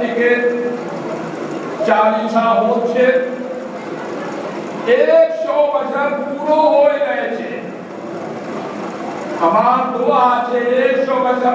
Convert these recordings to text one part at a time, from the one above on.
থেকে 40 হচ্ছে, 100 বছর পুরো হয়ে গেছে। আমার দোয়া আছে 100 বছর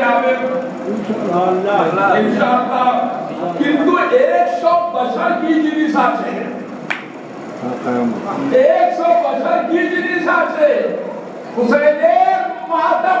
যাবে ইনশাআল্লাহ। কিন্তু 100 বছর কি জিনিস আছে, 100 বছর কি জিনিস আছে, হুসাইনের মাতম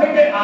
থেকে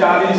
40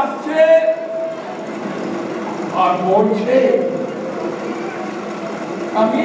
আসছে আর বলছে আমি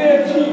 দেছি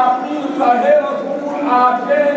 আপনি আল্লাহর রাসূল আছেন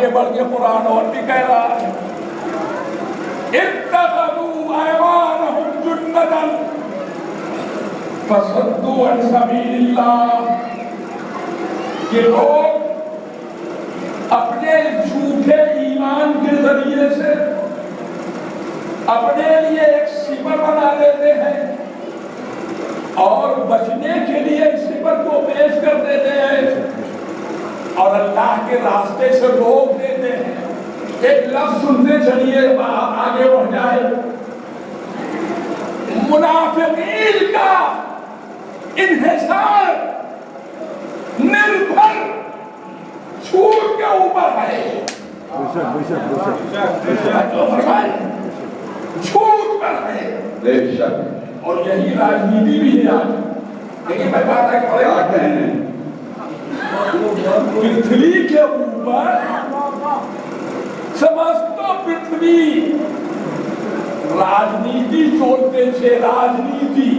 آگے بڑھ کے قرآن اور بھی کہہ رہا ہے اتخذوا ایمانہم جنتا فصدوا عن سبیل اللہ، کہ لوگ اپنے جھوٹے ایمان کے ذریعے سے اپنے لیے ایک سپر بنا لیتے ہیں اور بچنے کے لیے اس سپر کو پیش کر دیتے ہیں اور اللہ کے راستے سے روک دیتے ہیں۔ ایک لفظ سنتے چلیے آگے بڑھ جائے، منافقین کا انحصار نربھر چھوٹ کے اوپر ہے، چھوٹ پر ہے، اور یہی راجنیتی بھی ہے آج۔ لیکن میں بات ہے پرتھوی کے اوپر سمست پرتھوی راجنیتی چولتے تھے، راجنیتی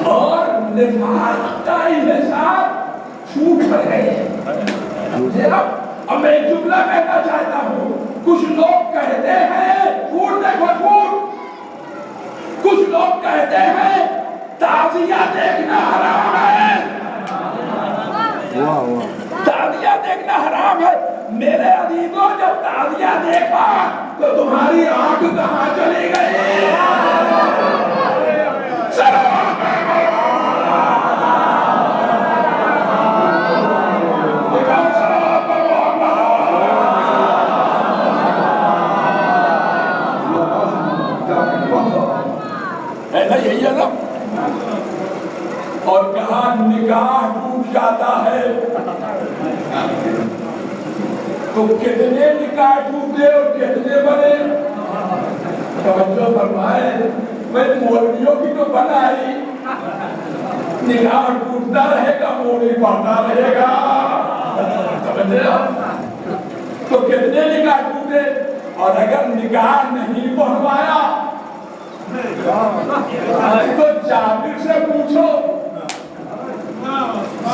اور نفاق کا انحصار چھوٹ پر ہے۔ اب میں ایک جملہ کہنا چاہتا ہوں، کچھ لوگ کہتے ہیں جھوٹ دیکھو جھوٹ، کچھ لوگ کہتے ہیں تعزیہ دیکھنا حرام ہے، تعزیہ دیکھنا حرام ہے۔ میرے عزیزوں جب تعزیہ دیکھا تو تمہاری آنکھ کہاں چلی گئی؟ یہی ہے نا، اور کہاں نکاح ٹوٹ جاتا ہے تو کتنے نکاح ٹوٹے اور کتنے بنے؟ توجہ فرمائے، میں مولویوں کی تو بنائی، نکاح ٹوٹتا رہے گا، موڑی پڑتا رہے گا، تو کتنے نکاح ٹوٹے؟ اور اگر نکاح نہیں پڑھوایا تو جابر سے پوچھو،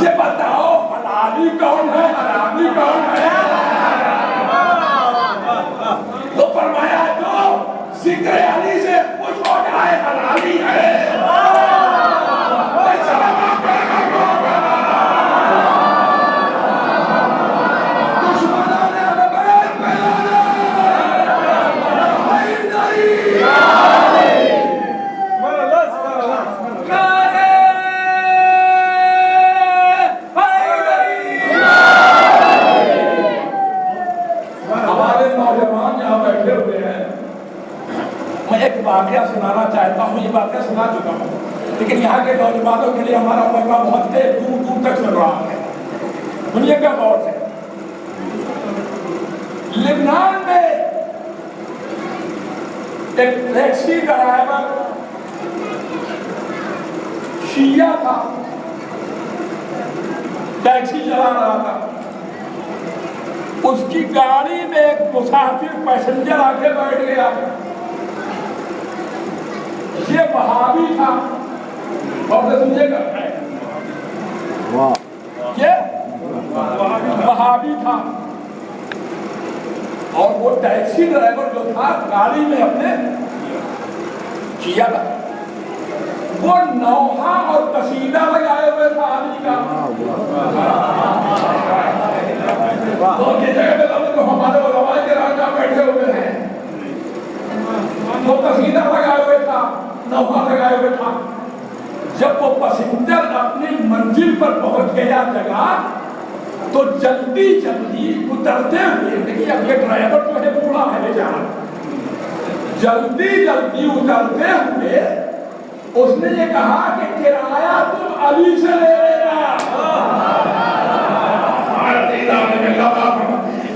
یہ بتاؤ حلالی کون ہے حرامی کون ہے؟ تو فرمایا جو ذکر علی سے خوش ہو جائے حلالی ہے۔ واقعہ سنانا چاہتا ہوں، یہ واقعہ سنا چکا ہوں، لیکن یہاں کے نوجوانوں کے لیے ہمارا پیغام بہت دور دور تک سن رہا ہے۔ سنیے گا غور سے، لبنان میں ایک ٹیکسی ڈرائیور شیعہ تھا، ٹیکسی چلا رہا تھا، اس کی گاڑی میں ایک مسافر پیسنجر آ کے بیٹھ گیا، یہ وہابی تھا، اور سنیے گا یہ وہابی تھا، اور وہ ٹیکسی ڈرائیور جو تھا گاڑی میں اپنے کیا تھا، وہ نوحہ اور قصیدہ لگائے ہوئے تھا علی کا، تو یہ جگہ پہ ہمارے علماء کرام جہاں بیٹھے ہوئے ہیں، وہ قصیدہ لگائے ہوئے تھا، نوحہ لگائے ہوئے تھا۔ جب وہ پسنجر اپنی منزل پر پہنچ گیا جگہ تو جلدی جلدی اترتے ہوئے، دیکھیے اب یہ ڈرائیور جو ہے بوڑھا ہے بیچارہ، جلدی جلدی اترتے ہوئے اس نے یہ کہا کہ کرایہ تم علی سے لے لینا،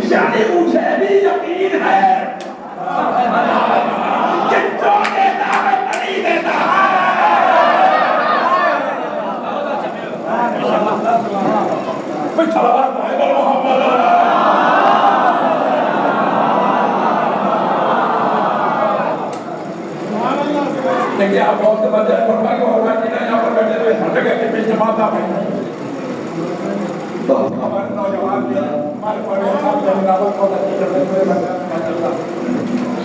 یعنی مجھے بھی یقین ہے کہ جو دیتا ہے علی دیتا ہے۔ دیکھیے آپ بہت سے بچے فرما کے یہاں پر بیٹھے ہوئے ہر جگہ کے بیچ جماعت آپ ہیں، ہمارے نوجوان بھی ہمارے بڑے صاحب جناب کو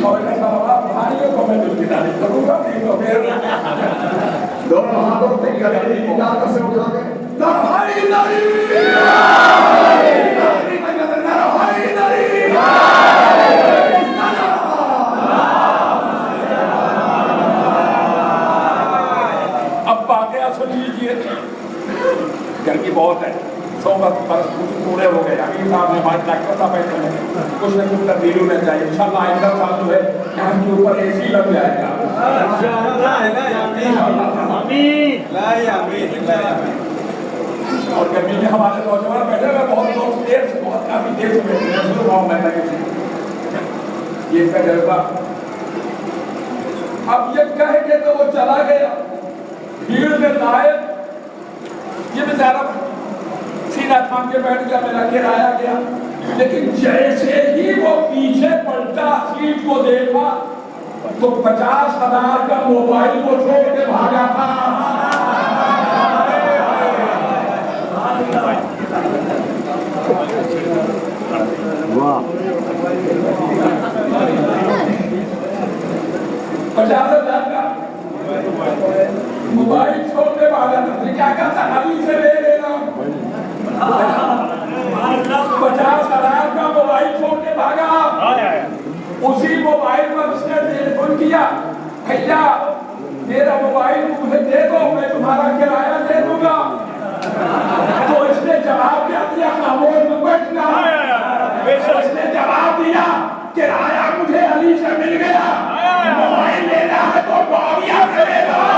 اور بھائیوں کو میں دل کی تعریف کروں گا نہیں تو پھر دونوں ہاتھوں سے اجازت سے اٹھا کے نرہائی نری اب واقعہ سن لیجیے گرمی بہت ہے 100 برس پورے ہو گئے امیر صاحب نے ہمارے ڈاکٹر صاحب بیٹھے ہیں کچھ نہ کچھ تبدیلی ہونا چاہیے انشاءاللہ آئندہ سال جو ہے یہاں کے اوپر اے سی لگ جائے گا اور گرمی میں ہمارے نوجوان بیٹھے ہوئے بہت دوست دیر سے بہت کافی دیر سے بیٹھے ہیں شروع ہوں میں لگے سے یہ تجربہ اب یہ کہہ کے تو وہ چلا گیا بھیڑ میں لائق یہ بیچارہ سینہ تھام کے بیٹھ گیا میرا گرایا گیا لیکن جیسے ہی وہ پیچھے پلٹا سیٹ کو دیکھا تو 50,000 کا موبائل کو چھوڑ کے بھاگا تھا واہ 50,000 کا موبائل چھوڑ کے بھاگا تھا کیا کہتا ابھی سے لے لینا 50,000 کا موبائل چھوڑ کے بھاگا اسی موبائل پر اس نے ٹیلیفون کیا بھیا میرا موبائل مجھے دے دو میں تمہارا کرایہ دے دوں گا تو اس نے جواب دیا خاموش میں بیٹھنا اس نے جواب دیا کرایہ مجھے علی سے مل گیا موبائل لینا ہے تو معاویہ سے لے لو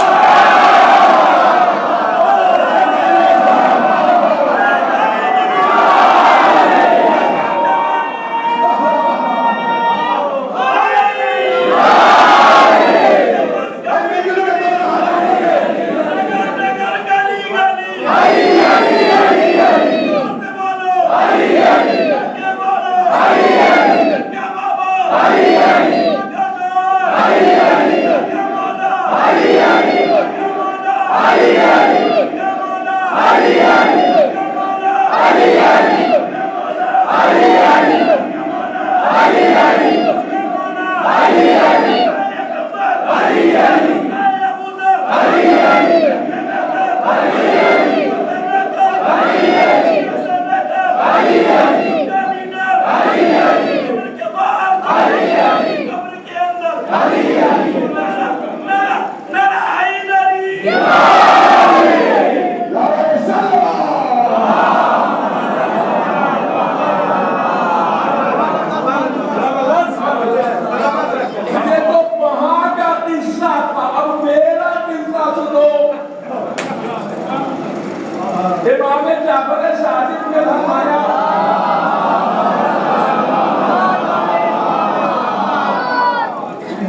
امام جعفر صادق نے فرمایا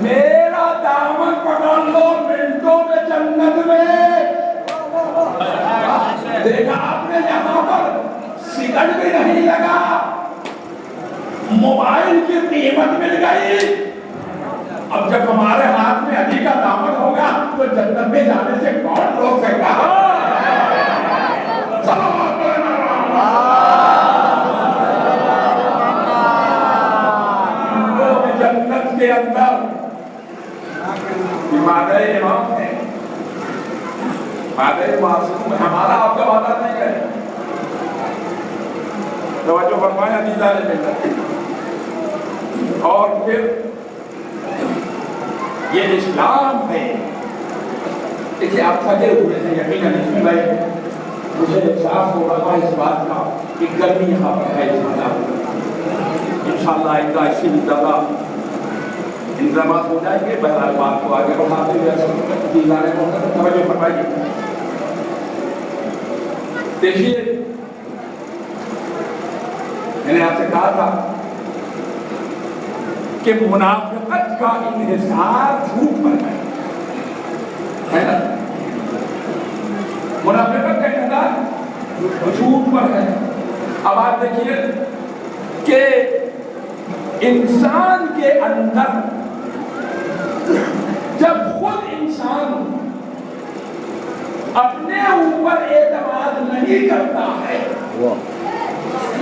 میرا دامن پکڑ لو منٹوں میں جنت میں دیکھا آپ نے یہاں پر سگنڈ بھی نہیں لگا موبائل کی قیمت مل گئی اب جب ہمارے ہاتھ میں علی کا دامن ہوگا تو جنت میں جانے سے کون روک سکتا جنت کے اندر مادہ امام ہے مادہ معصوم ہے ہمارا آپ کا وعدہ نہیں ہے توجہ فرمایا دیدار ملت اور پھر یہ اسلام ہے دیکھیے آپ تھکے ہوئے ہیں یقیناً اس میں بھائی مجھے احساس ہو رہا ہے اس بات کا کہ گرمی یہاں پر ہے انشاءاللہ ایک ایسی جگہ انتظامات ہو جائیں گے بہرحال بات کو آگے بڑھاتے ہوئے دیدار محترم توجہ فرمائیے دیکھیے میں نے آپ سے کہا تھا کہ منافقت کا انحصار جھوٹ پر ہے نا منافقت کا انحصار جھوٹ پر ہے اب آپ دیکھیے کہ انسان کے اندر جب خود انسان اپنے اوپر اعتماد نہیں کرتا ہے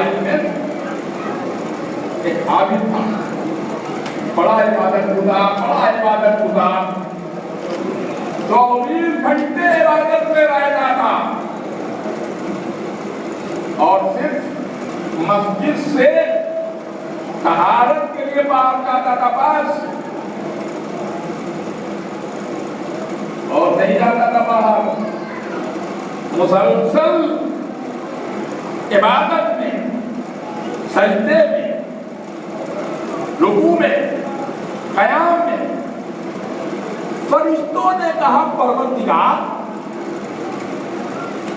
قبائل میں ایک عابد تھا، بڑا عبادت گزار 24 گھنٹے عبادت میں رہتا تھا اور صرف مسجد سے طہارت کے لیے باہر جاتا تھا بس، اور نہیں جاتا تھا باہر، مسلسل عبادت میں، سجدے میں، رکوع میں، قیام میں۔ فرشتوں نے کہا پروردگار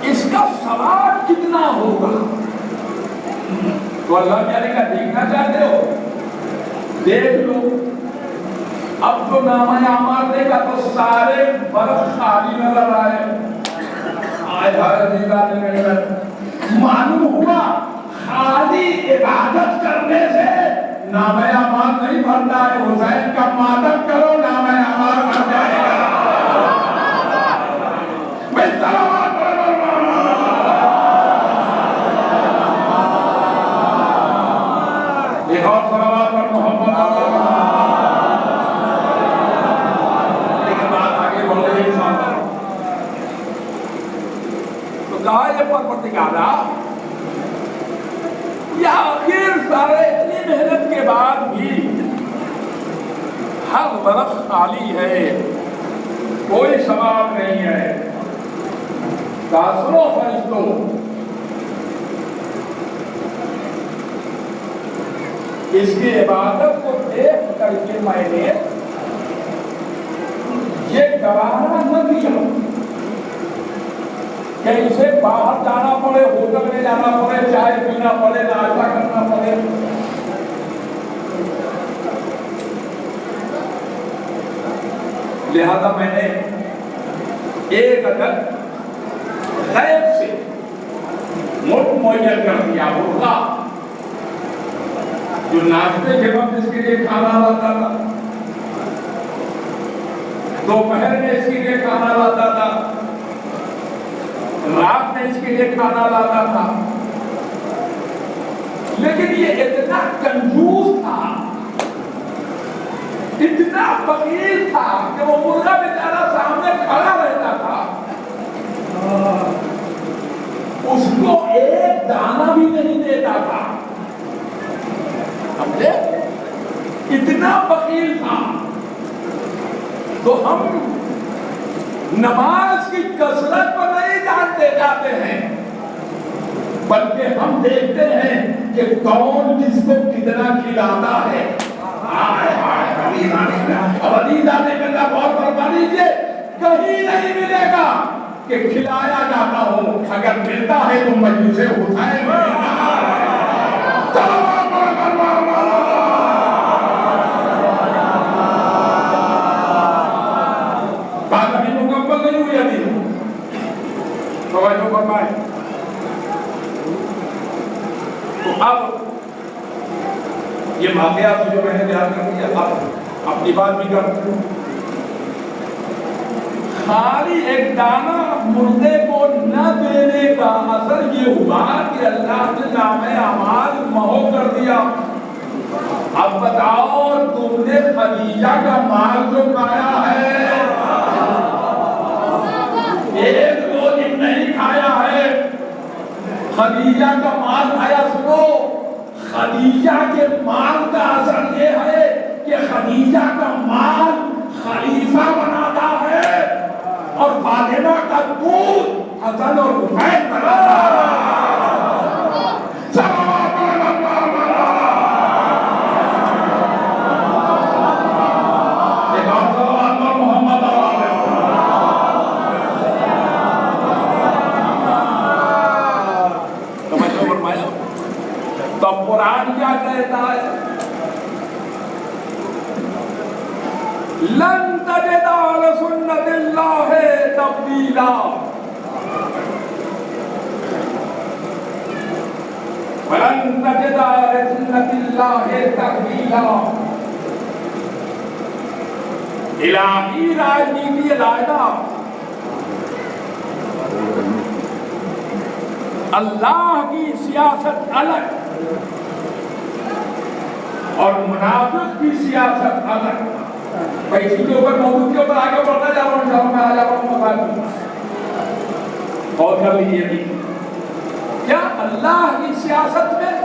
اس کا ثواب کتنا ہوگا؟ تو اللہ تعالیٰ کا دیکھنا چاہتے ہو؟ دیکھ لو۔ اب جو نامہ اعمال دے گا تو سارے برف خالی نظر آئے، معلوم ہوا خالی عبادت کرنے سے نامہ اعمال نہیں بھرتا ہے، حسین کا ماتم کرو نامہ اعمال بھر جائے گا۔ ایک اور صلوات پر محمد پروردگارا، یہ آخر سارے اتنی محنت کے بعد بھی ہر برف خالی ہے، کوئی ثواب نہیں ہے۔ سنو فرشتوں، اس کی عبادت کو دیکھ کر کے میں نے یہ گوارا نہ کیا کہ اسے باہر جانا پڑے، ہوٹل میں جانا پڑے، چائے پینا پڑے، ناشتہ کرنا پڑے۔ لہذا میں نے ایک عدد غیب سے ملک معین کر دیا، مرغا جو ناشتے کے وقت اس کے لیے کھانا لاتا تھا، دوپہر میں اس کے لیے کھانا لاتا تھا، رات میں اس کے لیے کھانا لاتا تھا۔ لیکن یہ اتنا کنجوس تھا، اتنا فقیر تھا کہ وہ مرغا بیچارہ سامنے کھڑا رہتا تھا، اس کو ایک دانہ بھی نہیں دیتا تھا۔ سمجھے؟ اتنا فقیر تھا۔ تو ہم نماز کی کثرت پر نہیں جاتے ہیں، بلکہ ہم دیکھتے ہیں کہ کون کس کو کتنا کھلاتا ہے۔ اب عزیز آنے میں اللہ بہت فرما لیجیے، کہیں نہیں ملے گا کہ کھلایا جاتا ہو، اگر ملتا ہے تو مجلس حسین میں بات ابھی مکمل نہیں ہوئی، ابھی توجہ فرمائیں۔ تو اب یہ واقعات جو میں نے بیان کر دیا، اب اپنی بات بھی کر دوں۔ خالی ایک دانہ مردے کو نہ دینے کا اثر یہ ہوا کہ اللہ نے نامہ اعمال محو کر دیا۔ اب بتاؤ، تم نے خدیجہ کا مال جو کھایا ہے، ایک دو دن نہیں کھایا ہے، خدیجہ کا مال کھایا۔ سنو، خدیجہ کے مال کا اثر یہ ہے کہ خدیجہ کا مال خلیفہ بناتا ہے اور فاطمہ کا دودھ حسن اور حسین بناتا ہے۔ تو قرآن کیا کہتا ہے؟ لن تجد لسنت اللہ تبدیلا، ولن تجد لسنت اللہ تبدیلا۔ الہی راجنیتی علیحدہ اللہ کی سیاست الگ اور منافق کی سیاست الگ. میں اسی کے اوپر موضوع کے اوپر آگے بڑھنا جا رہا ہوں. میں آ جا رہا ہوں اور کر لیجیے بھی کیا اللہ کی سیاست میں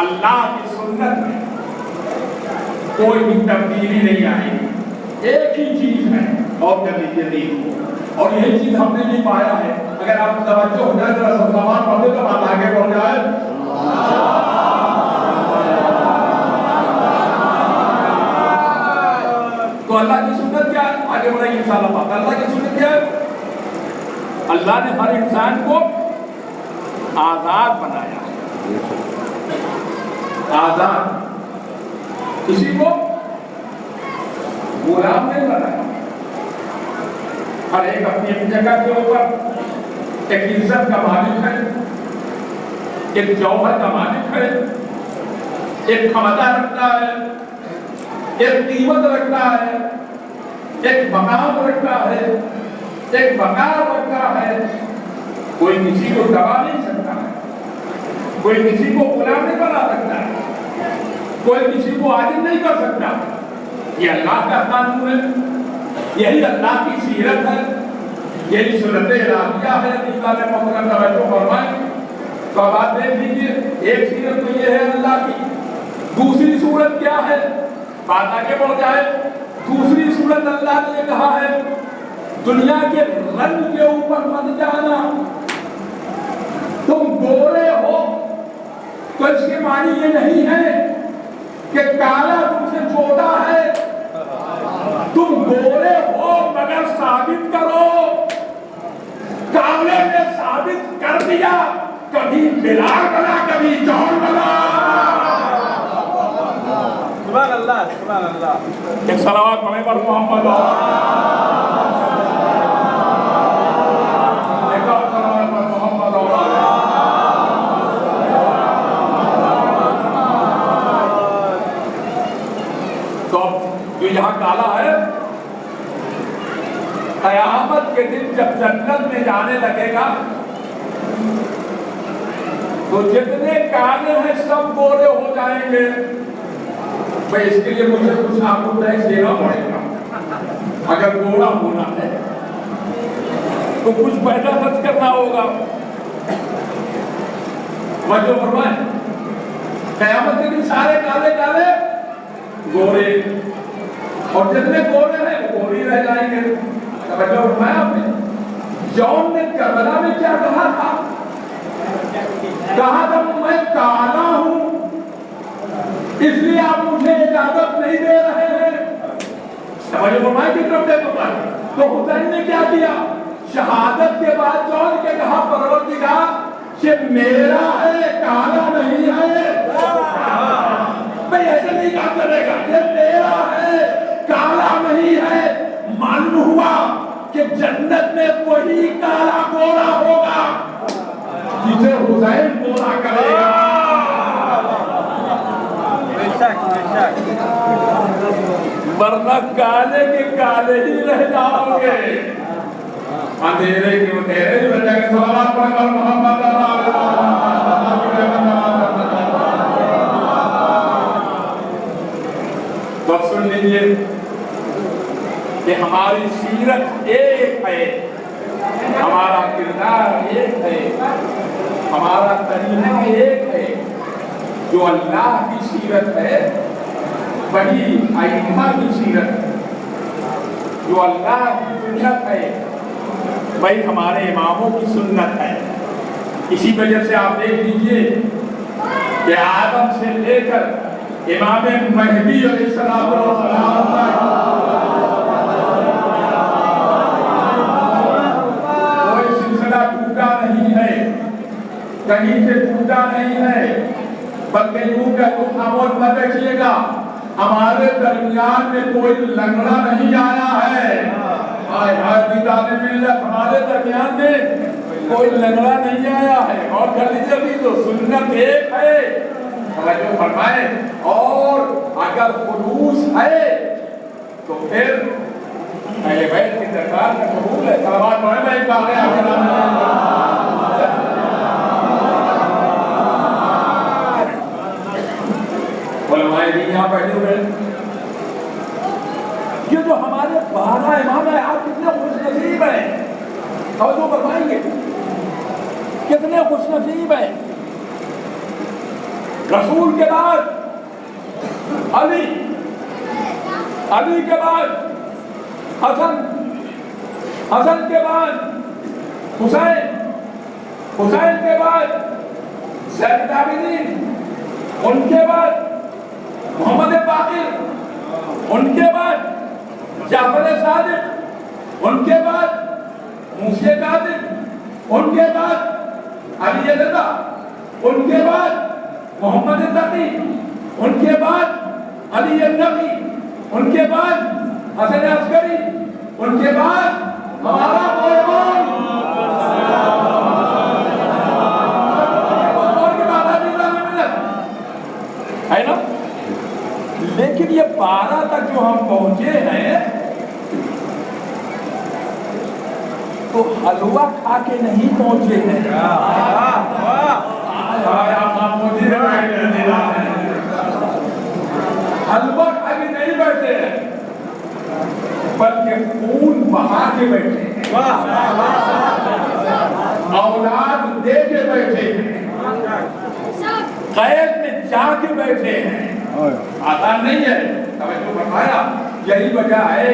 اللہ کی سنت میں کوئی بھی تبدیلی نہیں آئی. ایک ہی چیز ہے اور کر لیجیے دین. اور یہی چیز ہم نے بھی پایا ہے. اگر آپ توجہ ہو جائے ذرا سب سامان پڑھ دے تو بات آگے بڑھ جائے. تو اللہ کی سنت کیا ہے؟ آگے بڑھیں گے انشاءاللہ بات. اللہ کی سنت کیا ہے؟ اللہ نے ہر انسان کو آزاد بنایا. آزاد. کسی کو غلام نہیں بنایا. ہر ایک اپنی اپنی جگہ کے اوپر ایک عزت کا مالک ہے, ایک جوہر کا مالک ہے, ایک کھمتا رکھتا ہے, ایک قیمت رکھتا ہے, ایک مقام رکھتا ہے, ایک وقار رکھتا ہے. کوئی کسی کو دبا نہیں سکتا ہے, کوئی کسی کو غلام نہیں بنا سکتا ہے, کوئی کسی کو عاجز نہیں کر سکتا. یہ اللہ کا قانون ہے, یہی اللہ کی سیرت ہے, یہی سنت الہیہ ہے. اللہ نے محترم توجہ فرمائیں تو اب آپ دیکھ لیجیے. ایک سیرت تو یہ ہے اللہ کی. دوسری صورت کیا ہے؟ بات آگے بڑھ جائے. دوسری صورت اللہ نے کہا ہے دنیا کے رنگ کے اوپر مت جانا. تم گورے ہو تو اس کے معنی یہ نہیں ہے کہ کالا تم سے چھوٹا ہے. تم گورے ہو مگر ثابت کرو. کالے نے ثابت کر دیا, کبھی بلال بنا کبھی جون بنا. سبحان اللہ سبحان اللہ. ایک صلوات پڑھیں پر محمد. ایک اور صلوات پر محمد. تو جو یہاں کالا ہے قیامت کے دن جب جنت میں جانے لگے گا تو جتنے کالے ہیں سب گورے ہو جائیں گے. بھئی اس کے لیے مجھے کچھ آپ کو ٹیکس دینا پڑے گا. اگر گورا ہونا ہے تو کچھ پیسہ خرچ کرنا ہوگا. توجہ فرمائیں. قیامت کے دن سارے کالے کالے گورے اور جتنے گورے ہیں وہ گورے رہ جائیں گے. توجہ فرمایا آپ نے. جون نے کربلا میں کیا کہا تھا؟ کہا تھا میں کالا ہوں اس لیے آپ مجھے اجازت نہیں دے رہے ہیں. سمجھو فرمائے کی طرف دے تو حسین نے کیا کیا؟ شہادت کے بعد جون کے کہا پروردگار یہ میرا ہے کالا نہیں ہے. بھئی ایسے نہیں کہا چلے گا, یہ میرا ہے کالا نہیں ہے. معلوم ہوا کہ جنت میں وہی کالا گورا ہوگا جسے حسین گورا کرے گا. ورنہ کالے کے کالے ہی رہ جاؤ گے, اندھیرے کے اندھیرے ہی رہ جائیں گے. صلوات پڑھ کر محمد تو سن لیجیے کہ ہماری سیرت ایک ہے, ہمارا کردار ایک ہے, ہمارا طریقہ ایک ہے. جو اللہ کی سیرت ہے وہی ائمہ کی سیرت ہے. جو اللہ کی سنت ہے وہی ہمارے اماموں کی سنت ہے. اسی وجہ سے آپ دیکھ لیجئے کہ آدم سے لے کر امام مہدی علیہ السلام کوئی سلسلہ ٹوٹا نہیں ہے, کہیں سے ٹوٹا نہیں ہے. بلکہ یوں کہ تم خاموش مت رکھیے گا ہمارے درمیان میں کوئی لنگڑا نہیں آیا ہے. ہمارے درمیان میں کوئی لنگڑا نہیں آیا ہے. اور کر لیجیے بھی تو سنت ایک ہے. توجہ فرمائیں. اور اگر خلوص ہے تو پھر اہل بیت کی درکار میں قبول ہے. صلوات پڑھیں. میں ایک بار علماء دین یہاں بیٹھے ہوئے ہیں. یہ جو ہمارے 12 امام ہیں آپ کتنے خوش نصیب ہیں. توجہ فرمائیں گے کتنے خوش نصیب ہیں. رسول کے بعد علی، علی کے بعد حسن، حسن کے بعد حسین، حسین کے بعد زین العابدین، ان کے بعد محمد باقر، ان کے بعد جعفر صادق، ان کے بعد موسی کاظم، ان کے بعد علی رضا، ان کے بعد محمد تقی، ان کے بعد علی النقی، ان کے بعد حسن عسکری، ان کے بعد ہمارا قربان ہے نا. لیکن یہ 12 تک جو ہم پہنچے ہیں تو حلوہ کھا کے نہیں پہنچے ہیں. حلوہ کھا کے نہیں بیٹھے ہیں بلکہ خون بہا کے بیٹھے ہیں، اولاد دے کے بیٹھے ہیں، قید میں جا کے بیٹھے ہیں. آسان نہیں ہے. توجہ فرمایا. یہی وجہ ہے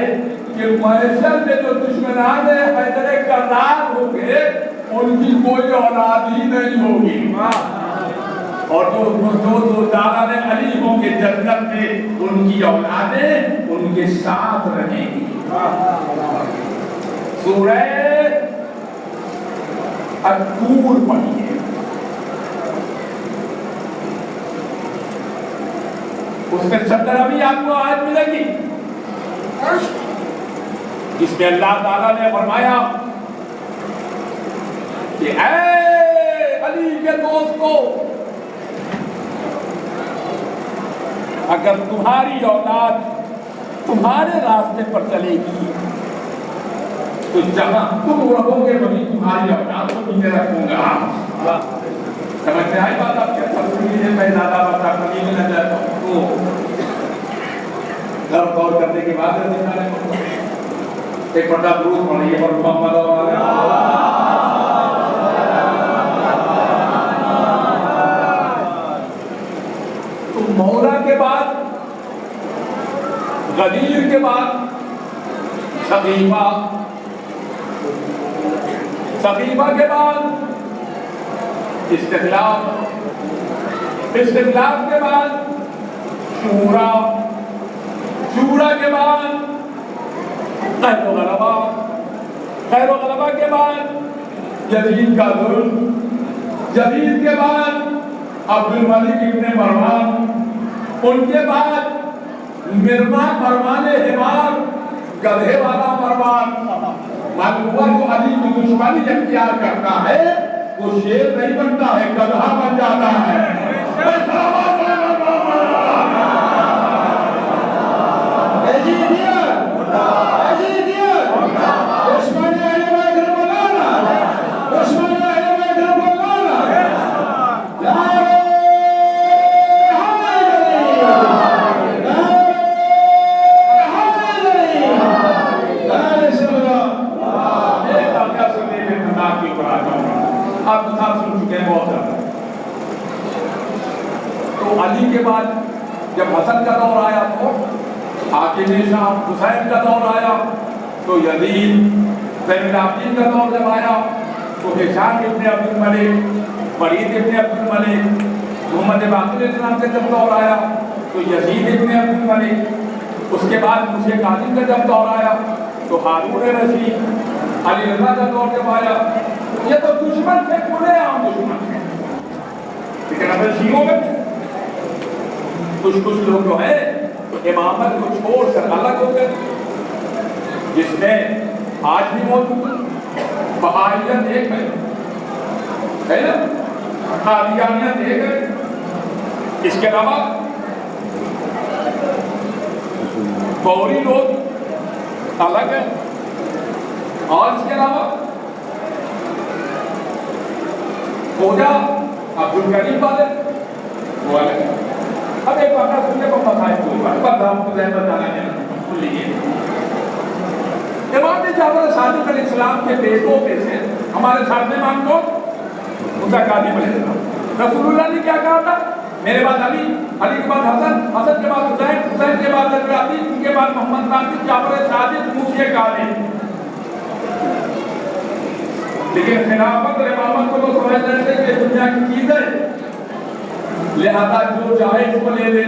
کہ میسر میں جو دشمنان حیدر کرار ہو گئے ان کی کوئی اولاد ہی نہیں ہوگی، اور جو دادا نے علی ہوں گے جنت میں ان کی اولادیں ان کے ساتھ رہیں گی. سورہ الطور پڑھیے. اس میں 17ویں آپ کو آیت ملے گی جس میں اللہ تعالیٰ نے فرمایا کہ اے علی کے دوستو، اگر تمہاری اولاد تمہارے راستے پر چلے گی تو جہاں تم رہو گے وہیں تمہاری اولاد کو میں رکھوں گا. سمجھ میں آئی بات آپ کے؟ میں زیادہ بتا کبھی بھی نہ جاتا ہوں تو غور کرنے کے بعد ایک بڑا درود پڑھیے اور محمد تو مولا کے بعد غدیر کے بعد سقیفہ، سقیفہ کے بعد استخلاف، استخلاف کے بعد شورا، شورا کے بعد خیر و غلبہ، خیر و غلبہ کے بعد یزید کا ظلم، یزید کے بعد عبد الملک ابن مروان، ان کے بعد مروان حمار، گدھے والا مروان. معلوم ہوا جو علی کی دشمنی اختیار کرتا ہے وہ شیر نہیں بنتا ہے، گدھا بن جاتا ہے. آپ مثال سن چکے ہیں بہت زیادہ. تو علی کے بعد جب حسن کا دور آیا تو حاکم شام، حسین کا دور آیا تو یزید، زین العابدین کا دور جب آیا تو ہشام ابن عبد الملک، ولید ابن عبد الملک، محمد باقر اسلام کا جب دور آیا تو یزید ابن عبد الملک، اس کے بعد موسی کاظم کا جب دور آیا تو ہارون رشید، علی رضا کا دور جب آیا. یہ تو دشمن تھے، کھلے عام دشمن تھے. لیکن اگر شیعوں میں کچھ لوگ جو ہیں امامت کو چھوڑ کر الگ ہو گئے، جس میں آج بھی موجود بہائیت ایک ہے نا، قادیانیت ایک ہے. اس کے علاوہ گوری لوگ الگ ہیں، اور اس کے علاوہ خواجہ عبد الکریم والے وہ الگ ہے. اب ایک واقعہ سننے کو بتائے بس آپ کو ذہن بتانا ہے سن لیجیے. امام جعفر صادق علیہ السلام کے بیٹوں میں سے ہمارے سامنے امام کو موسیٰ کاظم علیہ السلام. رسول اللہ نے کیا کہا تھا؟ میرے بعد علی، علی کے بعد حسن، حسن کے بعد حسین، حسین کے بعد علی، ان کے بعد محمد باقر، جعفر صادق، موسیٰ کاظم. لیکن خلافت اور امامت کو تو سمجھ رہے تھے کہ دنیا کی چیز ہے، لہذا جو چاہے اس کو لے لے.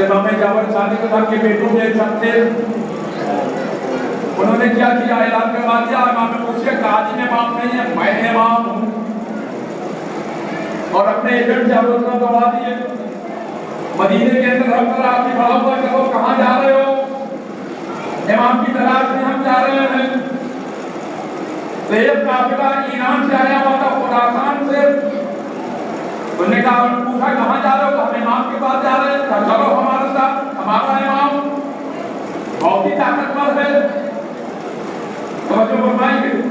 امام جعفر صادق کے بیٹوں میں سب تھے، انہوں نے کیا کیا؟ اعلان کروا دیا امام موسیٰ کاظم امام نہیں ہے، میں امام ہوں. اور اپنے ایجنٹ سے آلوچنا کروا دیے. مدینے کے اندر ہر طرح آپ کی بڑا ہوا کہ کہاں جا رہے ہو؟ امام کی تلاش میں ہم جا رہے ہیں. ایک قافلہ ایران سے آیا ہوا تھا، خراسان سے. انہوں نے کہا، پوچھا کہاں جا رہے ہو؟ ہم امام کے پاس جا رہے ہیں. کہا چلو ہمارے ساتھ، ہمارا امام بہت ہی طاقتور ہے، توجہ فرمائیں گے.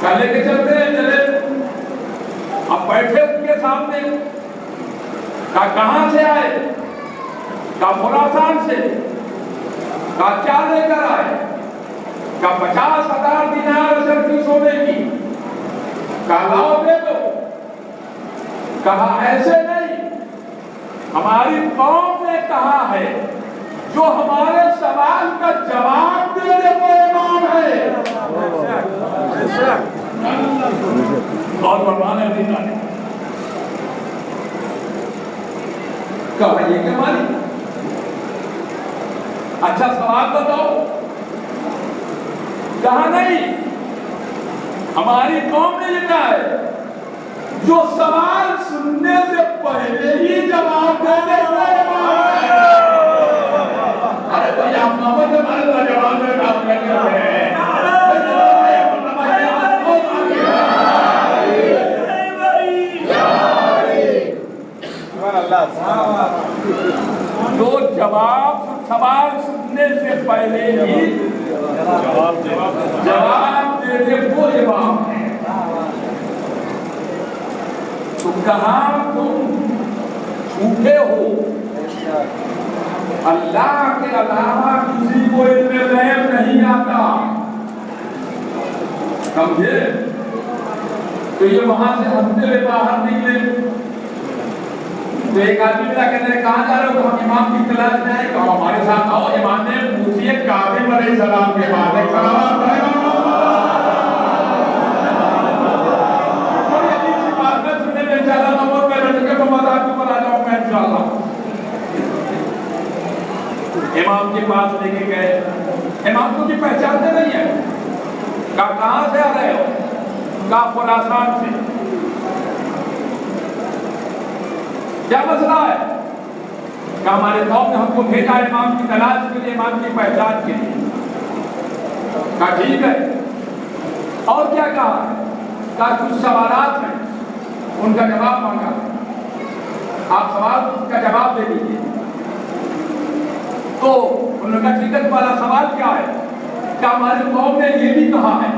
کہا لے کے چلتے ہیں. چلے. اب بیٹھے ان کے سامنے. کہا کہاں سے آئے؟ کہا خراسان سے. کہا کیا لے کر آئے؟ کہا 50,000 دینار اشرفی سونے کی. کہا لاؤ دے دو. کہا ایسے نہیں، ہماری قوم نے کہا ہے جو ہمارے سوال کا جواب دے دے وہ امام ہے. اور فرمانے دینا ہے. کہا یہ کہ ہماری اچھا سوال بتاؤ. کہا نہیں، ہماری قوم نے یہ کہا ہے جو سوال سننے سے پہلے ہی جواب دے دے وہ امام ہے. ارے تو یہ محمد ہمارے جواب میں کام کرتے ہیں. جو جواب سوال سننے سے پہلے ہی جواب دے دے وہ امام ہے. تو کہاں تم جھوٹے ہو؟ اللہ کے علاوہ کسی کو علم غیب نہیں آتا. سمجھے؟ تو یہ وہاں سے ہنستے ہوئے باہر نکلے. تو ایک آدمی ملا کہتے ہیں کہاں جا رہے ہو؟ تو ہم امام کی تلاش میں آئے. کہا ہمارے ساتھ آؤ. امام نے موسیٰ کاظم علیہ السلام کے بعد ایک سلام پڑھا. بڑی عجیب سی بات ہے سننے میں. انشاءاللہ نمبر پہ رکھ کے میں آپ کے اوپر آ جاؤں گا انشاءاللہ. امام کے پاس لے کے گئے. امام کو کی پہچانتے نہیں ہے. کہا کہاں سے آ رہے ہو؟ کہا خراسان سے. کیا مسئلہ ہے؟ کہ ہمارے قوم نے ہم کو بھیجا امام کی تلاش کے لیے، امام کی پہچان کے لیے. کہا ٹھیک ہے. اور کیا کہا؟ کہا کچھ سوالات ہیں ان کا جواب مانگا. آپ سوال کا جواب دے دیجیے. تو انہوں نے کہا ٹھیک ہے، تمہارا سوال کیا ہے؟ کہ ہماری قوم نے یہ بھی کہا ہے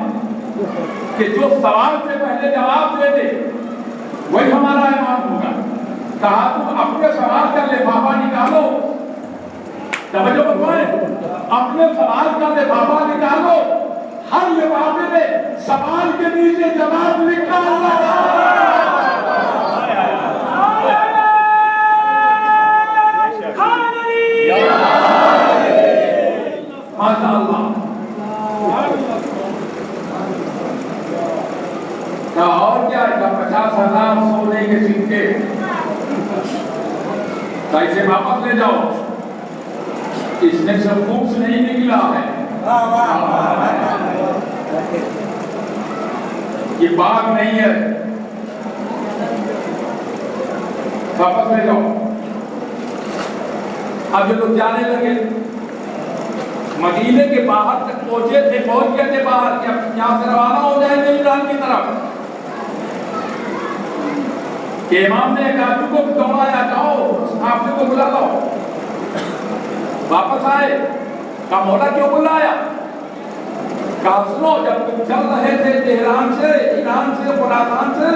کہ جو سوال سے پہلے جواب دے دے وہی ہمارا امام ہوگا. کہا تم اپنے سوال کا لفافہ نکالو. توجہ فرمائیں، اپنے سوال کا لفافہ نکالو. ہر لفافے میں سوال کے نیچے جواب لکھا ہوا ماشاء اللہ. اور کیا 50,000 سونے کے سکے اسے واپس لے جاؤ. اس نے سب خوب سے نہیں نکلا ہے. یہ باغ نہیں ہے. واپس لے جاؤ. اب یہ لوگ جانے لگے. مدینے کے باہر تک پہنچے تھے. پہنچ گئے تھے باہر کہ اب یہاں سے روانہ ہو جائیں گے ایران کی طرف. کہ امام نے ایک آدمی کو دوڑایا، جاؤ آپ کو بلا لاؤ. واپس آئے. کہا مولا کیوں بلایا؟ کہا سنو، جب تم چل رہے تھے تہران سے، ایران سے، خراسان سے،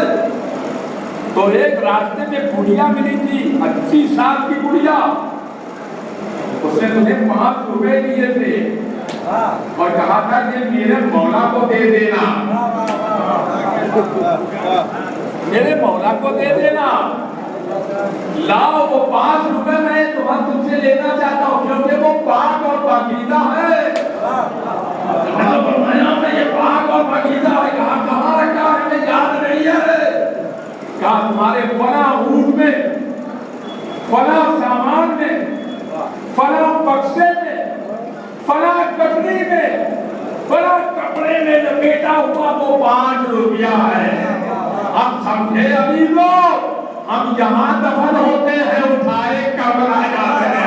تو ایک راستے میں بڑھیا ملی تھی 80 سال کی بڑھیا، اس نے تجھے 5 روپے دیے تھے اور کہا تھا کہ میرے مولا کو دے دینا، میرے مولا کو دے دینا، لاؤ وہ 5 روپے میں تم سے لینا چاہتا ہوں کیونکہ وہ پاک اور پاکیزہ ہے۔ یہ پاک اور پاکیزہ ہے، کہاں رکھا ہے ہمیں یاد نہیں ہے، کہا تمہارے فلاں اونٹ میں، فلاں سامان میں، فلاں بکسے میں، فلاں کٹری میں، فلاں کپڑے میں لپیٹا ہوا وہ 5 روپیہ ہے۔ ہم سمجھے ابھی لوگ، ہم یہاں دفن ہوتے ہیں اٹھائے قبر آ جاتے ہیں۔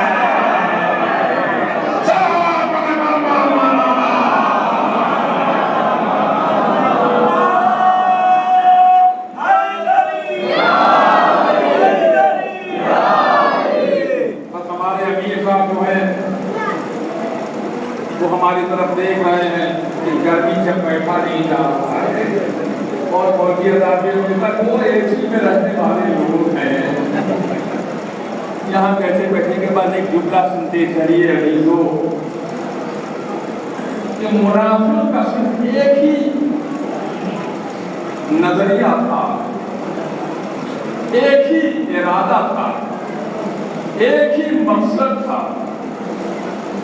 بس ہمارے امیر صاحب جو ہیں وہ ہماری طرف دیکھ رہے ہیں کہ گرمی سے بیٹھا نہیں جا رہا ہے، اور فوجی عذابیوں تک وہ اے سی میں رہنے والے لوگ ہیں۔ یہاں کیسے بیٹھنے کے بعد ایک جملہ سنتے چلیے عزیزو کہ منافق کا صرف ایک ہی نظریہ تھا، ایک ہی ارادہ تھا، ایک ہی مقصد تھا،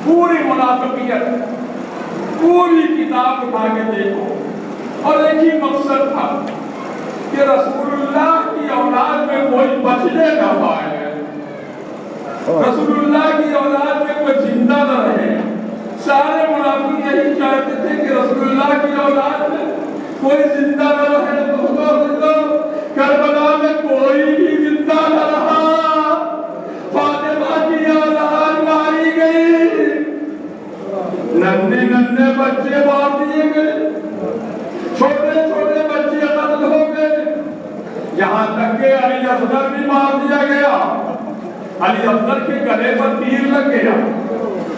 پوری منافقیت، پوری کتاب اٹھا کے دیکھو، اور ایک ہی مقصد تھا کہ رسول اللہ کی اولاد میں کوئی بچنے نہ پائے، رسول اللہ کی اولاد میں کوئی زندہ نہ رہے۔ سارے منافق یہی چاہتے تھے کہ رسول اللہ کی اولاد میں کوئی زندہ نہ رہے۔ کربلا میں کوئی بھی زندہ نہ رہا، فاطمہ کی اولاد ماری گئی، ننھے ننھے بچے مار دیے گئے، چھوٹے چھوٹے بچے قتل ہو گئے، یہاں تک کہ علی اصغر بھی مار دیا گیا، علی اصغر کے گلے پر تیر لگ گیا۔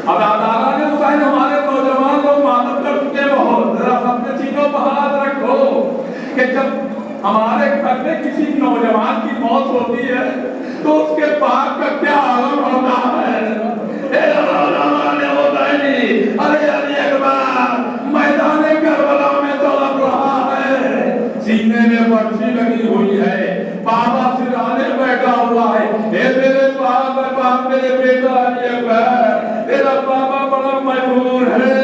اب عدالہ نے کہا ہمارے نوجوان لوگ ماتم کر چکے بہت، ذرا اپنے سینوں پر ہاتھ رکھو کہ جب ہمارے گھر میں کسی نوجوان کی موت ہوتی ہے تو اس کے پاک کا کیا عالم ہوتا ہے۔ ارے علی اکبر میدان کربلا میں تڑپ رہا ہے، سینے میں پرچی لگی ہوئی ہے، بابا سرانے بیٹھا ہوا ہے، اے میرے باپ میرے بیٹا علی اکبر، تیرا بابا بڑا مجبور ہے،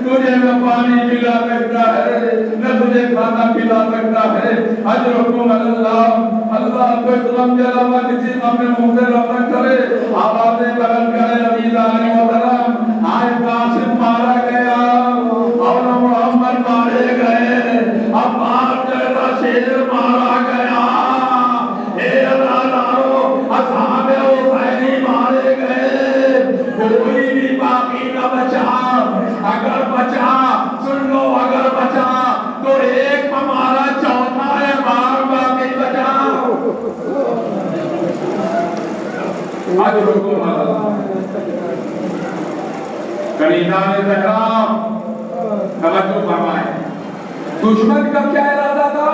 تجھے نہ پانی پلا سکتا ہے نہ تجھے کھانا پلا سکتا ہے، اجرکم اللہ، اللہ کو اسلام کے علاوہ کسی اپنے منہ سے رحمت کرے، آوازیں بلند کرے، عزیز علیہ وسلم آئے قاسم مارا گیا اور محمد مارے گئے، اب آپ جیسا شیر مارا گیا، اے اللہ لارو اصحاب حسینی مارے گئے، کوئی بھی باقی نہ بچا، اگر بچا سن لو، اگر بچا تو ایک ہمارا چوتھا امام باقی بچا۔ اجرکم اللہ، کریمان زہرا توجہ فرمائیں، دشمن کا کیا ارادہ تھا؟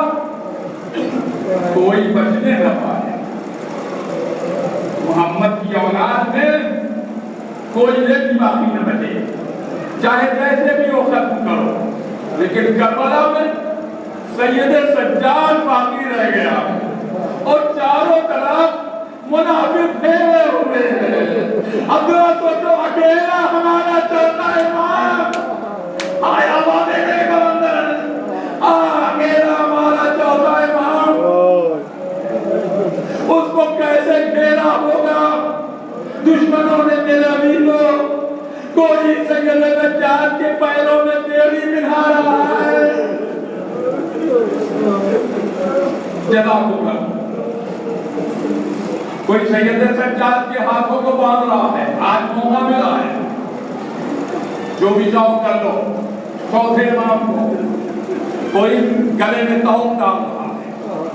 کوئی بچنے نہ پائے، محمد کی اولاد میں کوئی ایک بھی باقی نہ بچے، چاہے جیسے بھی وہ ختم کرو، لیکن کربلا میں سید سجاد باقی رہ گیا اور چاروں طرف منافق پھیلے ہوئے ہیں۔ اب ذرا سوچو، اکیلا ہمارا چوتھا امام آیا وعدے کے بلندر، اکیلا ہمارا چوتھا امام، اس کو کیسے گھیرا ہوگا دشمنوں نے؟ میرے ابھی لوگ کوئی سید سجاد کے پیروں میں بیڑی بنھا رہا ہے، جزا ہوگا، کوئی سید سجاد کے ہاتھوں کو باندھ رہا ہے، آج موقع ملا ہے، جو بھی چاہو کر لو، چوتھے امام کو کوئی گلے میں توق ڈال رہا ہے،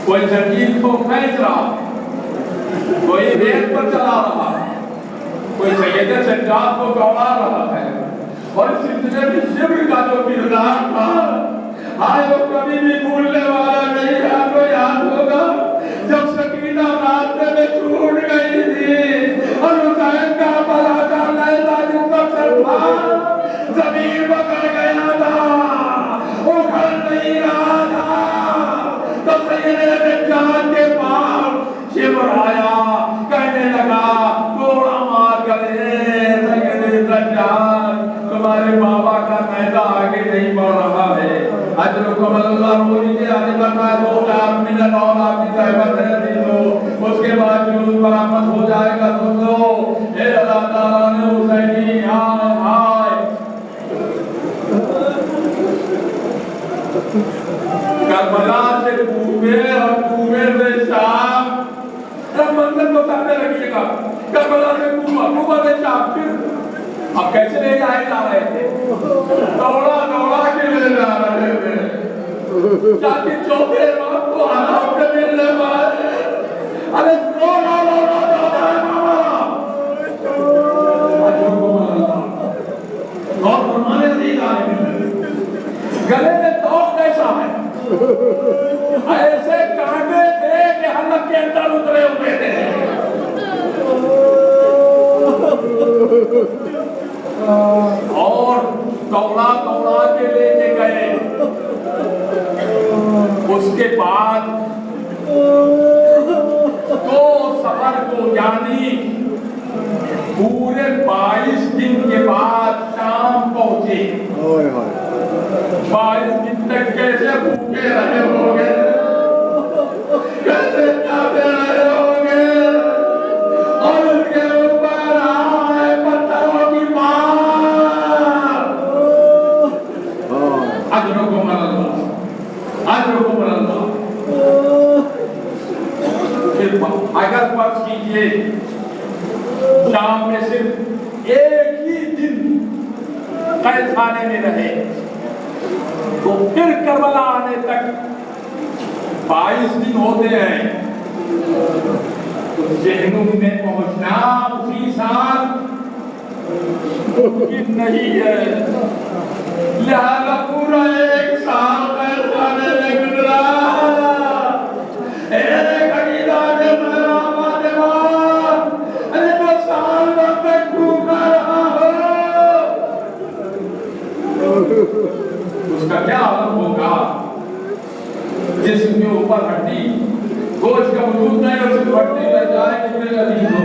کوئی زنجیر کو کھینچ رہا ہے، کوئی ریت پر چلا رہا ہے، کوئی سید سجاد کو دوڑا رہا ہے، اور اس سلسلے میں شبر کا جو کردار تھا آئے وہ کبھی بھی بھولنے والا نہیں ہے. آپ کو یاد ہوگا جب سکینہ راستے میں چھوٹ گئی تھی اور حسین کا بڑا چالا جس پر سر تھا زمین پکڑ گیا تھا اکھڑ نہیں رہا تھا تو سیدنا دجال کے پاس شبر آیا کہنے لگا گوڑا مار کرے سیدنا دجال تمہارے بابا کا میدہ آگے نہیں بڑھ رہا ہے. اجرکم اللہ روزی کے آنے بڑھنا ہے 2,000 منٹ اور آپ کی زحمت ہے دیدو اس کے بعد جلوس برآمد ہو جائے گا. دوستو اے اللہ تعالیٰ نے حسینی آئے کربلا سے کوفے اور کوفے سے شام. اب منظر کو سامنے رکھیے گا کربلا سے کوفہ سے شام. پھر اب کیسے لے جائے جا رہے تھے دوڑا کے لے جا رہے تھے چاہتے چوتھے رات کو عذاب کے ملنے والے. ارے اور فرمانے عزیز عالمین گلے میں توق کیسا ہے ایسے کانٹے تھے کہ حلق کے اندر اترے ہوئے تھے. اور دوڑا کے لے گئے. اس کے بعد دو سفر کو یعنی پورے 22 دن کے بعد شام پہنچے. 22 دن تک کیسے بھوکے رہے ہوگے کیسے پیاسے رہے ہوگے اور ان کے اوپر آئے پتھروں کی مار. اجرکم اللہ اجرکم اللہ. پھر اگر فرض کیجئے شام میں صرف ایک ہی دن قید خانے میں رہے تو پھر کربلا آنے تک 22 دن ہوتے ہیں. جہنم میں پہنچنا اسی سال ممکن نہیں ہے. لہذا پورا 1 سال قید خانے میں گزرا. ایک عقیدہ کے محراب آدمان ارے تو سال وقت تک بھوکا رہا ہو اس کا کیا عالم ہوگا جسم کے اوپر ہڈی گوشت کا وجود نہیں اور صرف ہڈی رہ جائے کہ میرے عزیز ہو.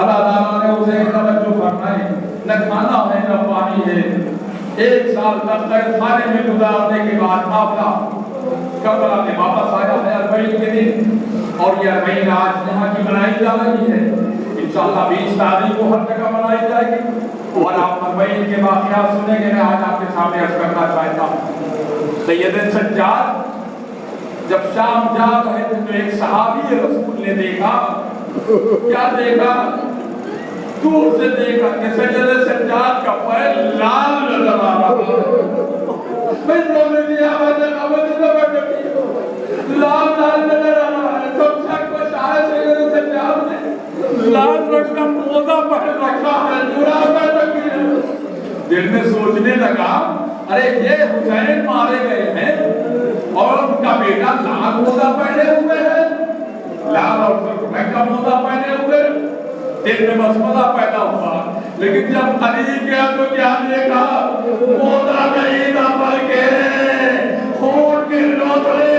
اللہ تعالیٰ نے اسے ایک توجہ فرمائی نہ کھانا ہے نہ پانی ہے. 1 سال تک قید خانے میں گزارنے کے بعد قافلہ کربلا میں واپس آیا ہے 40 کے دن. اور یہ 40 آج یہاں کی منائی جا رہی ہے. انشاءاللہ 20 تاریخ کو ہر جگہ منائی جائے گی. اور آپ 40 کے واقعات سنیں گے. میں آج آپ کے سامنے عرض کرنا چاہتا ہوں سیدنا سجاد جب شام جا رہے تھے تو ایک صحابی رسول نے دیکھا. کیا دیکھا؟ دور سے دیکھا کہ سیدنا سجاد کا پیر لال نظر آ رہا ہے. میں نے دیا لال نظر آ رہا ہے. سب شک کو شاید سیدنا سجاد نے لال رنگ کا موزہ پہن رکھا ہے. دل میں سوچنے لگا ارے یہ حسین مارے گئے ہیں اور ان کا بیٹا لال موزہ پہنے ہوئے ہے. لال اور رنگ کا موزہ پہنے ہوئے. دل میں مسئلہ پیدا ہوا. لیکن جب قریب گیا تو کیا دیکھا موزہ نہیں تھا بلکہ خون کے لوتھڑے